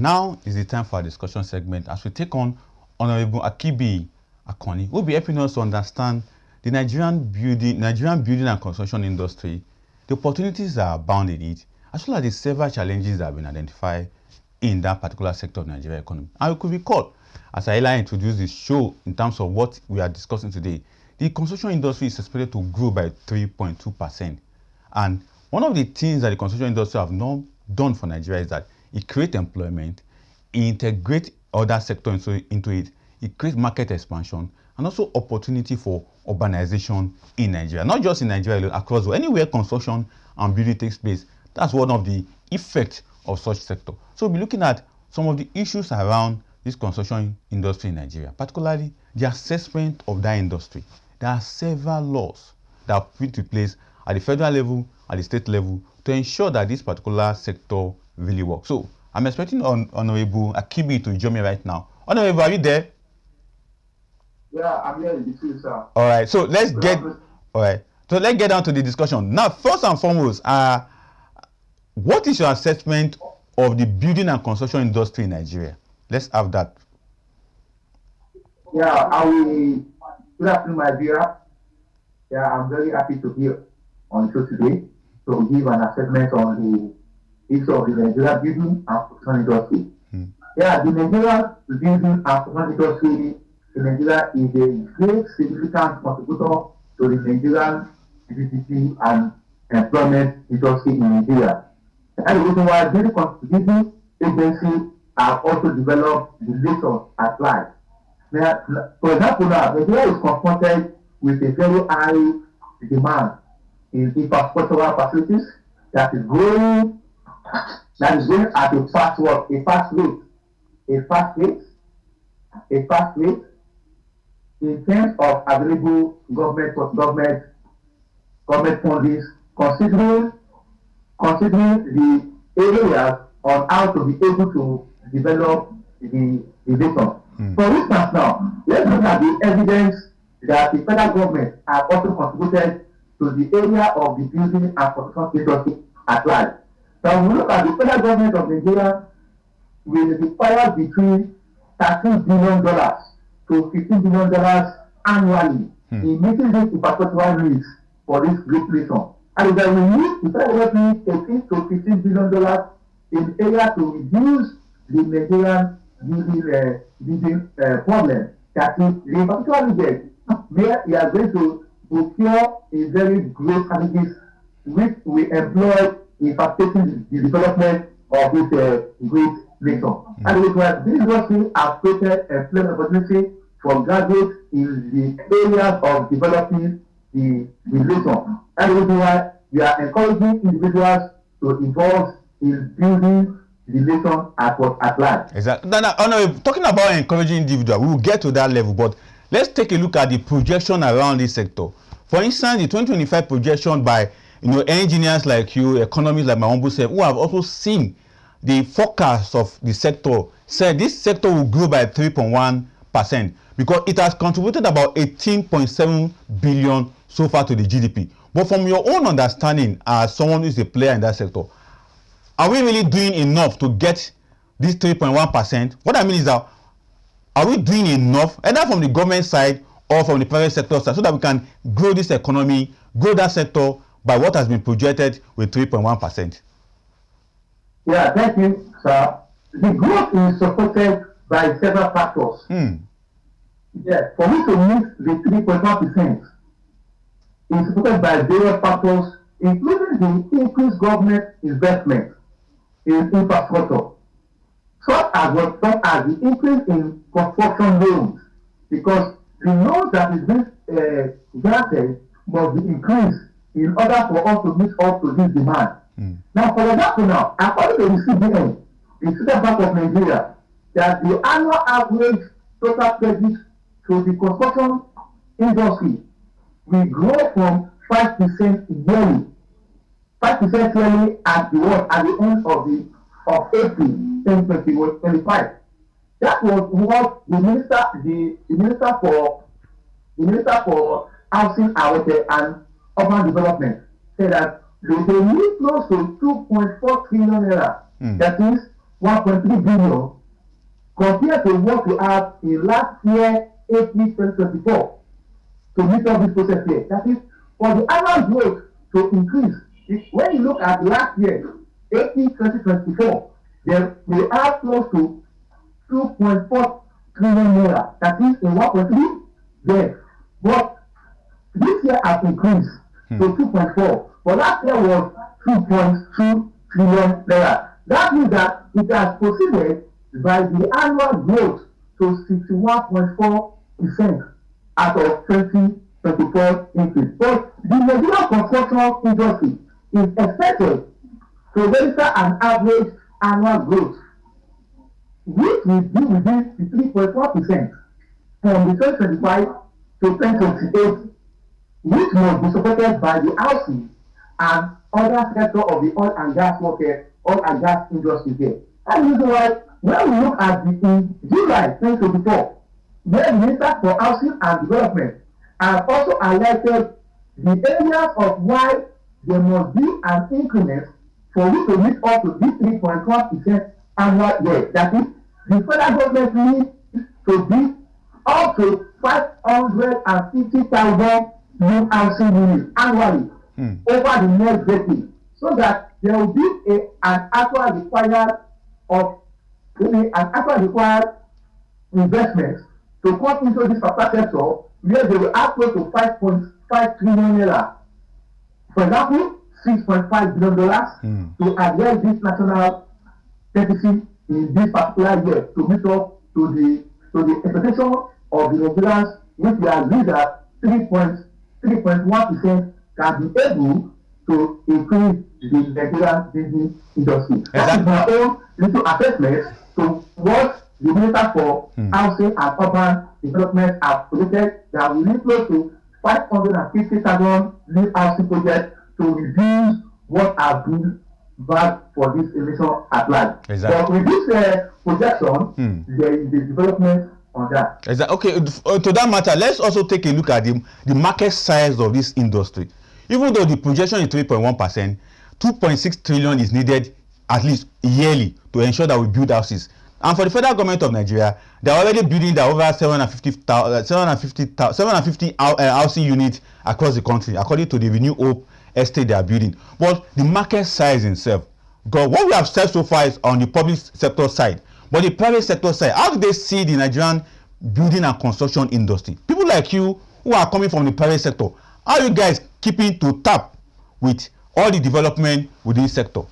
now is the time for our discussion segment as we take on Honorable Akinbiyi Akanni, who will be helping us to understand the Nigerian building and construction industry, the opportunities that are bound in it, as well as the several challenges that have been identified in that particular sector of Nigerian economy. And we could recall, as I earlier introduced the show in terms of what we are discussing today, the construction industry is expected to grow by 3.2%. And one of the things that the construction industry have not done for Nigeria is that it creates employment, it integrates other sectors into it, it creates market expansion, and also opportunity for urbanization in Nigeria. Not just in Nigeria, across the world. Anywhere construction and building takes place, that's one of the effects of such sector. So we'll be looking at some of the issues around this construction industry in Nigeria, particularly the assessment of that industry. There are several laws that are put in place at the federal level, at the state level, to ensure that this particular sector really works. So I'm expecting Honorable Akinbiyi to join me right now. Honorable, are you there? Yeah, I'm here in the field, sir. All right, so let's get down to the discussion. Now, first and foremost, what is your assessment of the building and construction industry in Nigeria? Let's have that. Yeah, good afternoon, my dear. Yeah, I'm very happy to be on the show today to give an assessment on the issue of the Nigerian building and construction industry. Yeah, the Nigerian building and construction industry in Nigeria is a great significant contributor to the Nigerian GDP and employment industry in Nigeria. And the reason why building agencies have also developed the latest at large. Now, for example, now Nigeria is confronted with a very high demand in infrastructural facilities that is growing at a fast rate in terms of available government funding, considering the areas on how to be able to develop the data. For instance, now let's look at the evidence that the federal government has also contributed to the area of the building and construction industry at large. Now, when we look at the federal government of Nigeria, will require between $13 billion to $15 billion annually in meeting these infrastructural needs for this great nation. And that we need the federal government $13 to $15 billion in area to reduce the Nigerian building problem. That is, the particular region where we are going to procure a very great strategies which we employ in facilitating the development of this great nation. And this industry has created employment opportunity for graduates in the areas of developing the nation. And this is why we are encouraging individuals to involve in building the nation at large. Exactly. Now, talking about encouraging individuals, we will get to that level, but let's take a look at the projection around this sector. For instance, the 2025 projection by engineers like you, economists like my humble self, who have also seen the forecast of the sector, said this sector will grow by 3.1% because it has contributed about 18.7 billion so far to the GDP. But from your own understanding, as someone who is a player in that sector, are we really doing enough to get this 3.1%? What I mean is that, are we doing enough, either from the government side or from the private sector side, so that we can grow this economy, grow that sector by what has been projected with 3.1%? Yeah, thank you, sir. The growth is supported by several factors. Yeah, for me to meet the 3.1%, is supported by various factors, including the increased government investment in infrastructure, such as the increase in construction loans, because the loans that is being granted must be increased in order for us to meet up to this demand. Now, for example, according to the CBN, the Central Bank of Nigeria, that the annual average total credit to the construction industry will grow from 5% yearly. 5% yearly at the end of April 2025. That was what the minister for housing and urban development said, that they need close to 2.4 trillion naira. That is 1.3 billion compared to what we have in last year, April 2024, to meet up this process here. That is, for the annual growth to increase, when you look at last year, April 2024, then we are close to 2.4 trillion naira. That is in 1.3 there. But this year has increased to 2.4. But last year was 2.2 trillion naira. That means that it has proceeded by the annual growth to 61.4% out of 2024 increase. But the Nigerian construction industry is expected to register an average annual growth, which will be within the 3.4% from the 2025 to 2028, which must be supported by the housing and other sector of the oil and gas market, oil and gas industry here. That is why when we look at the in July 2024, the Minister for Housing and Development have also highlighted the areas of why there must be an increment for we to meet up to this 3.1% annual rate. That is, the federal government needs to be up to 550,000 new housing units annually over the next decade, so that there will be an actual required investment to come into this particular sector, where they will have close to 5.5 trillion naira. For example, $6.5 billion to address this national deficit in this particular year to meet up to the expectation of the Nigerians, which we agree that 3.1% can be able to increase the Nigerian business industry. That is my own little assessment to what the Minister for Housing and Urban Development have projected, that we need close to 550,000 new housing projects to reduce what has been bad for this election at large. Exactly. But with this projection, there is the development on that. Exactly. Okay, to that matter, let's also take a look at the market size of this industry. Even though the projection is 3.1%, 2.6 trillion is needed at least yearly to ensure that we build houses. And for the federal government of Nigeria, they are already building their over 750 housing units across the country, according to the Renew Hope estate they are building. But the market size itself, God, what we have said so far is on the public sector side. But the private sector side, how do they see the Nigerian building and construction industry? People like you who are coming from the private sector, how are you guys keeping to tap with all the development within the sector?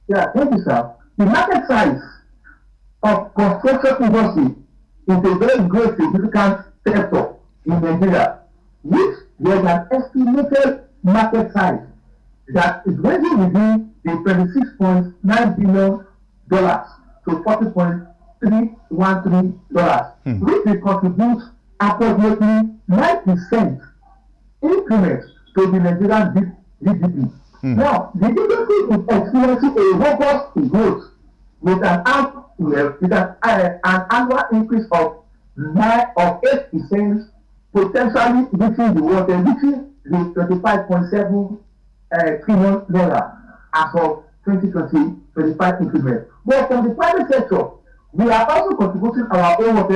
Yeah, thank you, sir. The market size of construction industry is a very great significant sector in Nigeria, which there is an estimated market size that is ranging within the $26.9 billion to $40.313 which will contribute approximately 9% increment to the Nigerian GDP. Now, the industry is experiencing a robust growth with an annual increase of 8%, potentially reaching the 25.7 trillion naira as of 2020-25 increment. But from the private sector, we are also contributing our own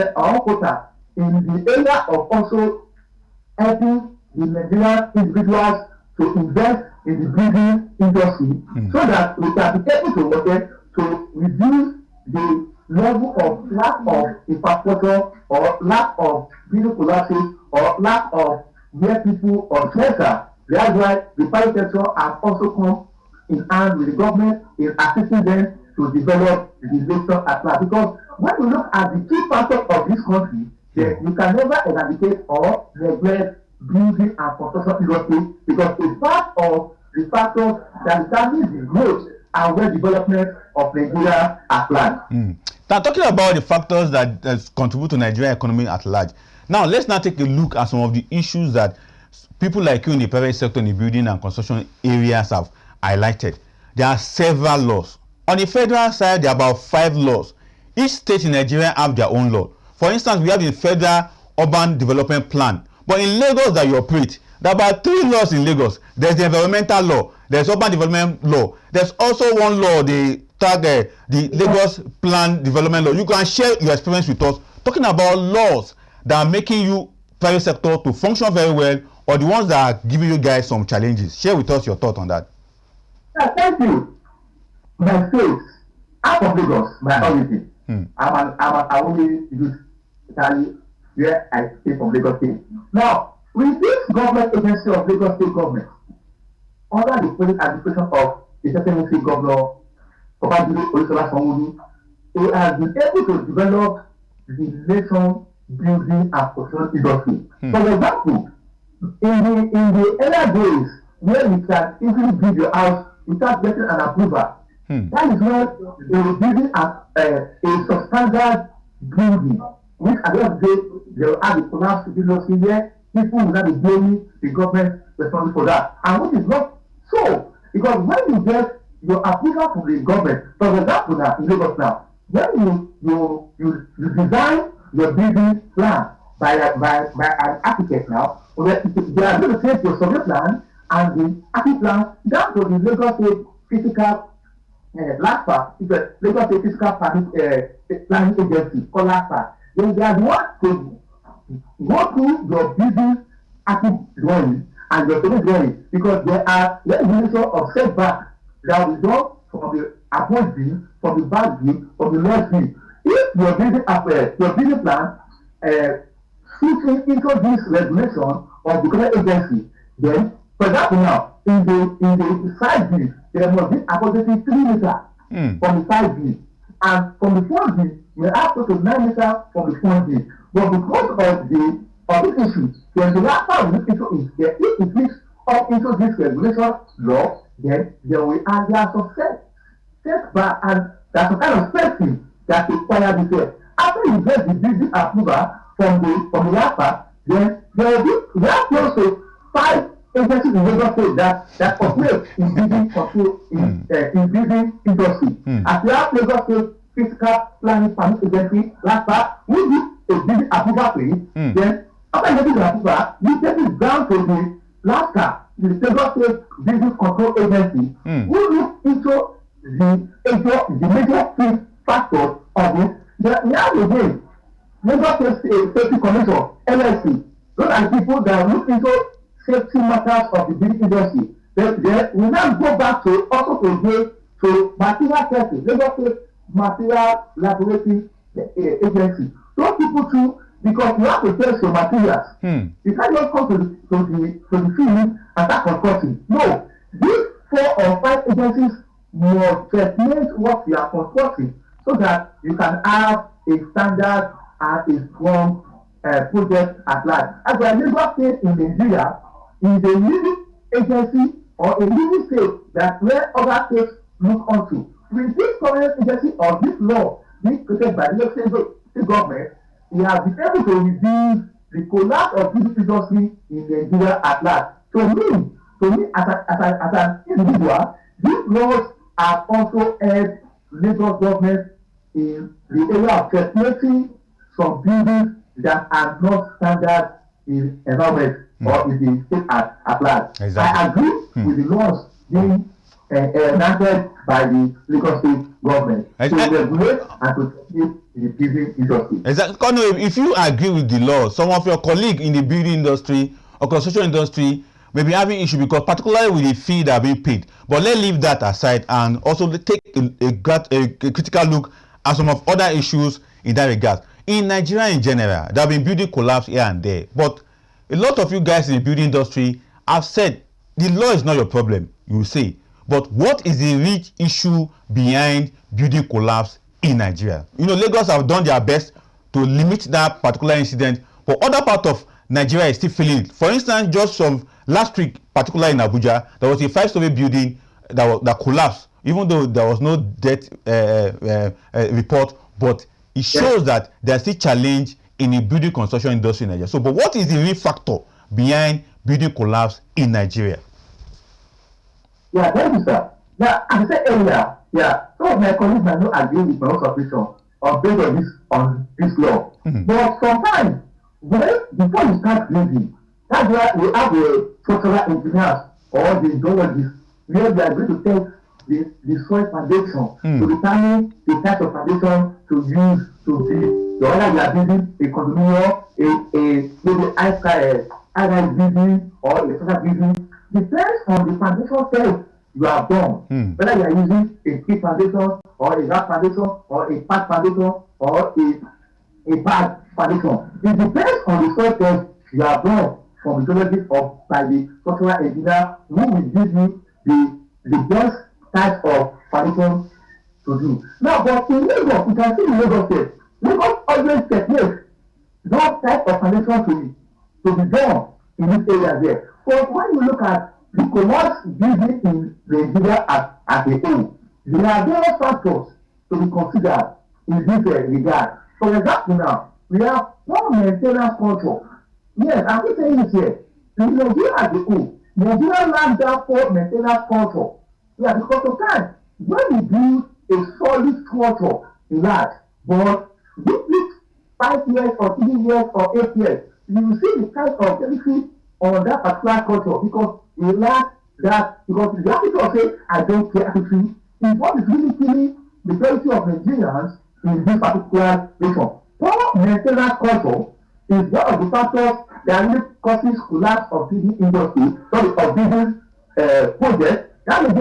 quota in the area of also helping the Nigerian individuals to invest in the building industry, so that we can be able to reduce the level of lack of infrastructure or lack of building collapses or lack of where people or shelter. That's why the private sector has also come in hand with the government in assisting them to develop the nation at large. Because when we look at the key factors of this country, you can never eradicate or neglect building and construction industry, because it's part of the factors that determine the growth and well development of Nigeria at large. Now, talking about the factors that contribute to Nigerian economy at large, now let's now take a look at some of the issues that people like you in the private sector, in the building and construction areas have highlighted. There are several laws. On the federal side, there are about 5 laws. Each state in Nigeria have their own law. For instance, we have the Federal Urban Development Plan. But in Lagos that you operate, there are about 3 laws in Lagos. There's the environmental law, there's urban development law, there's also one law, the tag the Lagos Plan Development Law. You can share your experience with us talking about laws that are making you private sector to function very well, or the ones that are giving you guys some challenges. Share with us your thought on that. Yeah, thank you. My state, out of Lagos, my origin. I only use Italy where I stay from Lagos State. Now, with this government agency of Lagos State government, under the present administration of the second state governor, Babajide Oyesola Sanwo-Olu, it has been able to develop the nation building and construction industry. For example, in the earlier days where you can easily build your house without getting an approval, that is when they were building a substandard building, which at the end of the day they will have a collapse industry where people will not be blaming the government responsible for that, and which is not so, because when you get your approval from the government, for example now in Lagos now, when you design your building plan by an architect now, they are going to take your survey plan and the architect plan down to the Lagos State physical LASPA, Lagos State physical planning agency called LASPA. Then they are the ones to go through your building architect drawing and your survey drawing, because there are regulation of setback that will be done from the approach view, from the back view, from the left view. If your building plan fits into this regulation of the government agency, then for example now, in the side view, there must be approximately 3 meters from the side view, and from the front view, you have to 9 meters from the front view. But because of this issue, when the last part of this issue is there, if it fits up into this regulation law, then there will and there are some setback and there's some kind of spacing that require this way. After you get the building approval from the last part, then there will be close to 5 agencies in Lagos State that operate in building control in building industry. As we have Lagos State Physical Planning Permit Agency, last part, we do a building approval to it. Then after getting the approval, we take it down to the last part, the Lagos State Building Control Agency, who look into the major factors of it. Then we have again Lagos State Safety Commission, LSC. Those are the people that look into safety matters of the building industry. Then we now go back to also to material testing, Lagos State Material Laboratory Agency. Those people too, because you have to test your materials. You can't just come to the field and start constructing. No, these 4 or 5 agencies must checkmate what you are constructing so that you can have a standard and a strong project at large. As a Lagos State in Nigeria is a leading agency or a leading state that where other states look onto. With this current agency or this law being created by the Lagos State government, we have been able to reduce the collapse of building industry in Nigeria at large. To me, as an individual, these laws have also helped Lagos government in the area of creating some buildings that are not standard in environment or in the state at large. Exactly. I agree with the laws being enacted by the Lagos State government to regulate and to keep the building industry. Exactly. If you agree with the law, some of your colleagues in the building industry or construction industry may be having issue because particularly with the fee that are being paid. But let's leave that aside and also take a critical look at some of other issues in that regard. In Nigeria in general, there have been building collapse here and there. But a lot of you guys in the building industry have said the law is not your problem, you say. But what is the real issue behind building collapse in Nigeria? Lagos have done their best to limit that particular incident, but other part of Nigeria is still feeling it. For instance, just from last week, particularly in Abuja, there was a 5-story building that collapsed, even though there was no death report, but it shows that there's still challenge in the building construction industry in Nigeria. So, but what is the real factor behind building collapse in Nigeria? Yeah, thank you, sir. Now, as I said earlier, some of my colleagues might not agree with my own submission based on this law. But sometimes, before you start building, that's why we have the structural engineers or the geologists where they are going to test the soil foundation to determine the type of foundation to use to build. The whether you are building a condominium, maybe high-rise building or a social building, depends on the foundation test you have done. Whether you are using a thick foundation or a rough foundation or a packed foundation or a bad foundation. It depends on the soil test you have done from the geologist or by the structural engineer who will give you the best type of foundation to do. Now, but in Lagos, you can see in Lagos State, Lagos always techniques those type of foundation to be done in this area there. But when you look at the collapse building in Nigeria as a whole, there are various factors to be considered in this regard. For example, now, we have poor maintenance culture. Yes, I'm just saying this here. In Nigeria as a whole, Nigeria lacks that poor maintenance culture. Yeah, because sometimes when we build a solid structure in that, but this 5 years or 3 years or 8 years, you will see the kind of benefit on that particular culture because we lack that, because the article say, I don't care attitude, is what is really killing the majority of Nigerians in this particular nation. Poor maintenance culture is one of the factors that really causes collapse of building industry, of building projects. That is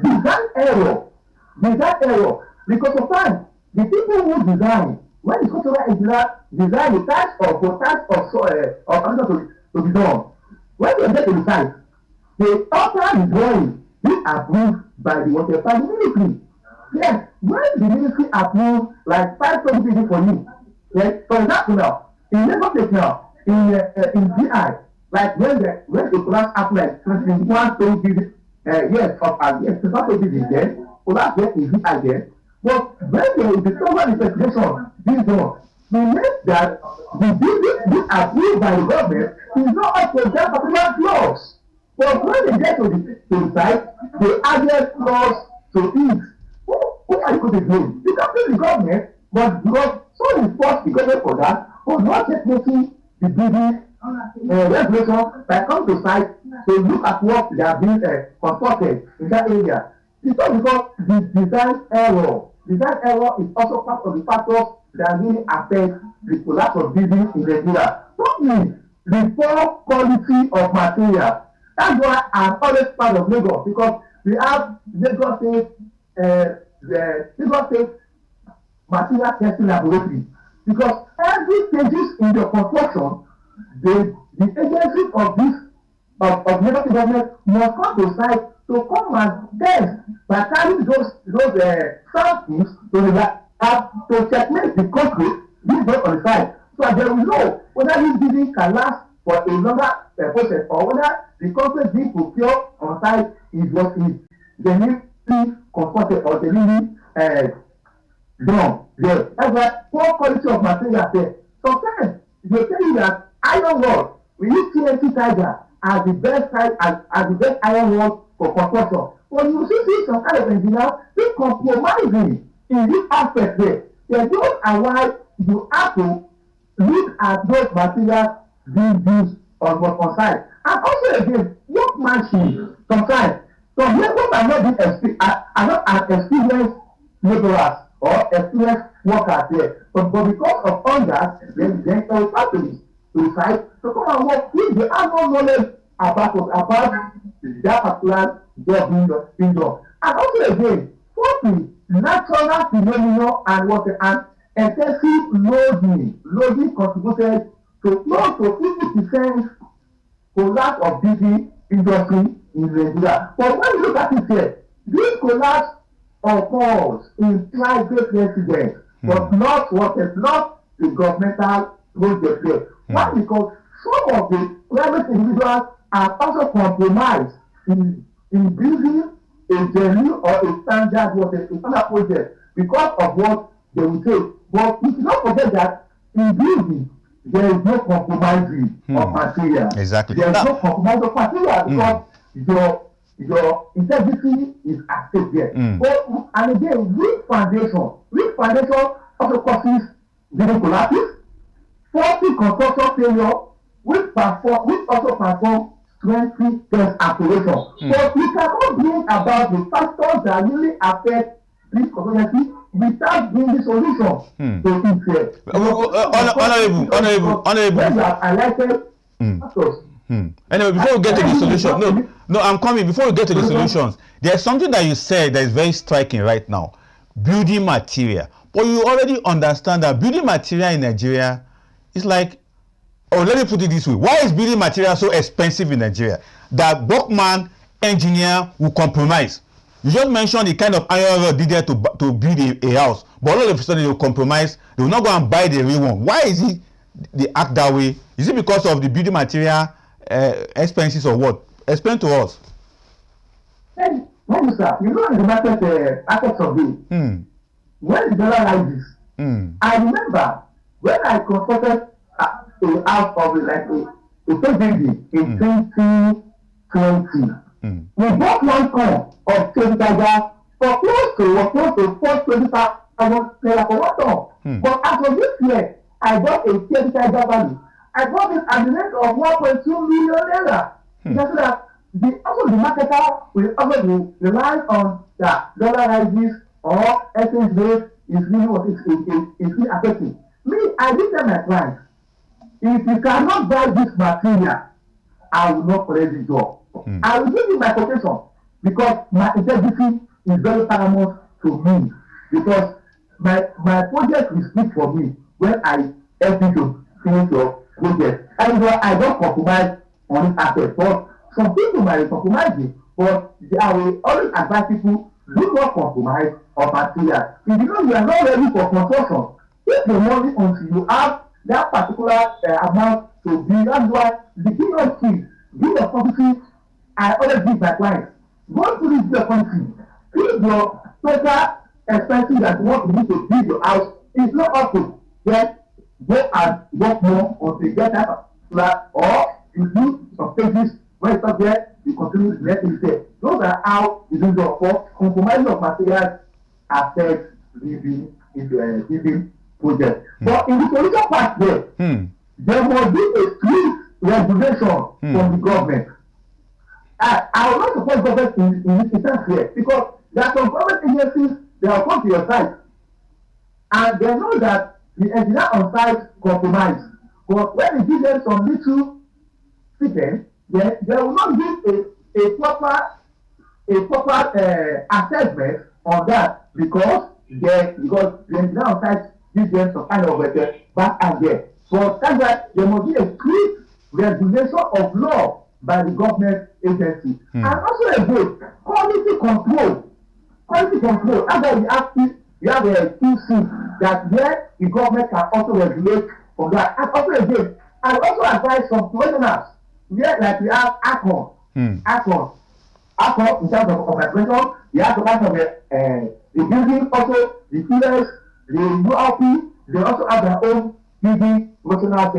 design error. Because sometimes the people who design, when the structural engineer design the types of soil to be done, when they get to the site, they alter the drawing being approved by the military. Yes, when the military approves like 5 something for you, yes, for example now, in Lagos State now, in GI, like when the collapse happened like 21 stone building, it's not so busy then, collapse there in GI then. But when the total investigation being done, we make that the building being approved by the government is not up to that particular clause. But when they get to the site, they added clause to it. Who are you going to blame? You can blame the government, but because so we force the government for that, for not yet making the building regulation by coming to site to look at what they are being constructed in that area. It's not because the design error. Design error is also part of the factors that really affect the collapse of buildings in Nigeria. Thirdly, the poor quality of material. That's why I'm always part of Lagos, because we have Lagos State material testing laboratory. Because every stages in the construction, the agencies of this of Lagos government must come to site to come and test by carrying those samples to the lab to checkmate the concrete being done on the site. So that they will know whether this building can last for a longer process or whether the concrete being procured on site is what is genuinely constructed or genuinely done there. That's why poor quality of material there. Sometimes they tell you that iron rod, we use TNT Tiger as the best iron rod for construction. When you see some kind of engineers, they compromising in this aspect there. They don't allow you have to look at those materials being used on site. And also again, workmanship. Sometimes some laborers are not an experienced laborers or experienced workers there. But because of hunger, they come to the site to come and work if they have no knowledge about that particular job being done. And also again, fourthly, natural phenomena and excessive loading contributed to close to 50% collapse of building industry in Nigeria. But when you look at it here, this collapse occurs in private residence, but not the governmental project there. Why? Because some of the private individuals are also compromised in building a genuine or a standard project because of what they will take. But you should not forget that in building, there is no compromising of material. Exactly. There is no compromise of material because your integrity is at stake there. And again, weak foundation also causes building collapses, faulty construction failure, which also perform 20 years operation. But we cannot bring about the factors that really affect this community without bringing solution to it. Honorable. When you have highlighted factors. Anyway, before we get to the solution, no, I'm coming. Before we get to the solutions, there's something that you said that is very striking right now: building material. But you already understand that building material in Nigeria is like, or let me put it this way: why is building material so expensive in Nigeria that workman, engineer will compromise? You just mentioned the kind of iron rod needed to build a house, but all of a sudden they will compromise. They will not go and buy the real one. Why is it they act that way? Is it because of the building material expenses or what? Explain to us. Hey, sir, you know in the market survey, when the dollar rises, I remember when I constructed a house of a building in 2020, we bought one ton of $20 for close to $420,000 for 1 ton. But as of this year, I bought a $20 value. I bought it at the rate of 1.2 million naira. Just so that the marketer will also rely on the dollar rises or exchange rate is really what is really affecting. Me, I did tell my clients, if you cannot buy this material, I will not collect the job. I will give you my quotation because my integrity is very paramount to me, because my project will speak for me when I help you to finish your project. And I don't compromise on this aspect. But some people might compromise it, but I will always advise people, do not compromise on material. If you know you are not ready for construction, take the money until you have that particular amount to build. That's why the beginning skills, build your property. I always give my clients, go to this build country, build your total expenses that you want to do to build your house. It's not up to get go and work more until you get that particular, or you do some pages when you stop there, you continue the next thing. Those are how you do your work. Compromising of materials affects living project. But in the solution part there must be a strict regulation from the government. I will not support government in this instance here, because there are some government agencies that will come to your site and they know that the engineer on site compromise. But when you give them some little stipend, they will not give a proper assessment on that, because the engineer on site gives them some kind of back and there. So that's why there must be a strict regulation of law by the government agency. And also again, quality control. That's why you have a QC that where the government can also regulate from that. And also again, I also advise some professionals where like we have ACON in terms of operation, you have to kind of the building, also the pillars, the URP, they also have their own building professional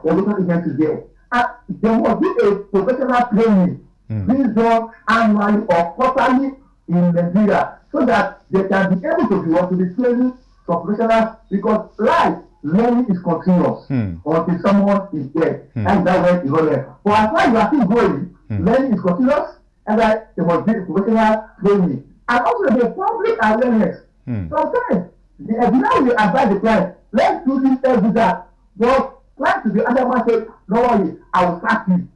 regulation agencies there. And there must be a professional training being done annually or quarterly in Nigeria, so that they can be able to be training some professionals, because life learning is continuous until someone is dead. And that way you learn. But as far as you are still going, learning is continuous, and that there must be professional training. And also the public awareness. Sometimes the engineer will advise the client, let's do this, let's do that. But client to the other man say, no worry, I will sack you.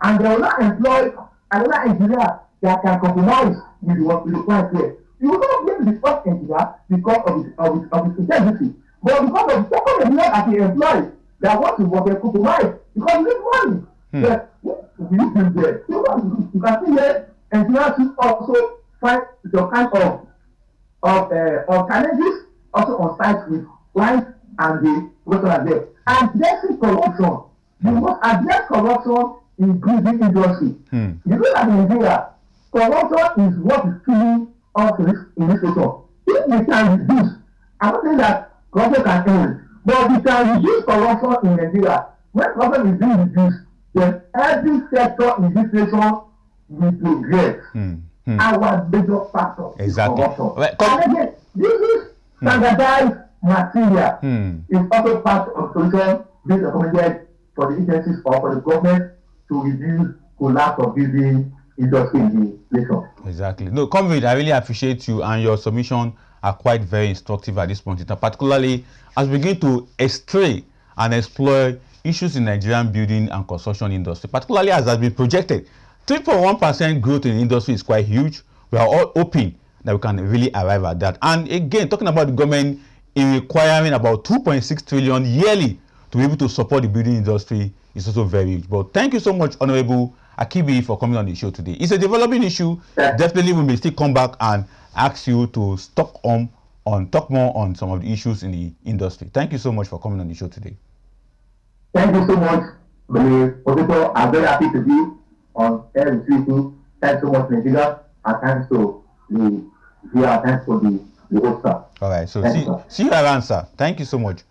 And they will not employ another engineer that can compromise with the client here. You will not blame the first engineer because of his integrity, but because of the second engineer that he employs that wants to compromise because he needs money. Yes, we need them there. You can see here, engineers should also find the kind of challenges also on site with clients and the workers there. And addressing corruption. You must address corruption in building industry. You know that in Nigeria, corruption is what is killing us in this sector. If we can reduce, I'm not saying that corruption can end, but we can reduce corruption in Nigeria. When corruption is being reduced, then every sector in this nation will progress. Our major factor is corruption. And again, this is standardized material is also part of solution being recommended for the agencies or for the government to reduce collapse of building industry in the nation. Exactly. No, comrade, I really appreciate you, and your submission are quite very instructive at this point in time, particularly as we begin to estray and explore issues in Nigerian building and construction industry, particularly as has been projected. 3.1% growth in the industry is quite huge. We are all hoping that we can really arrive at that. And again, talking about the government in requiring about 2.6 trillion yearly to be able to support the building industry is also very huge. But thank you so much, Honorable Akinbiyi, for coming on the show today. It's a developing issue. Definitely we may still come back and ask you to talk more on some of the issues in the industry. Thank you so much for coming on the show today. Thank you so much, Professor. I'm very happy to be on air with you. Thanks so much, Nigeria, and thanks to the thanks for the host. All right, so see you around, sir. Thank you so much.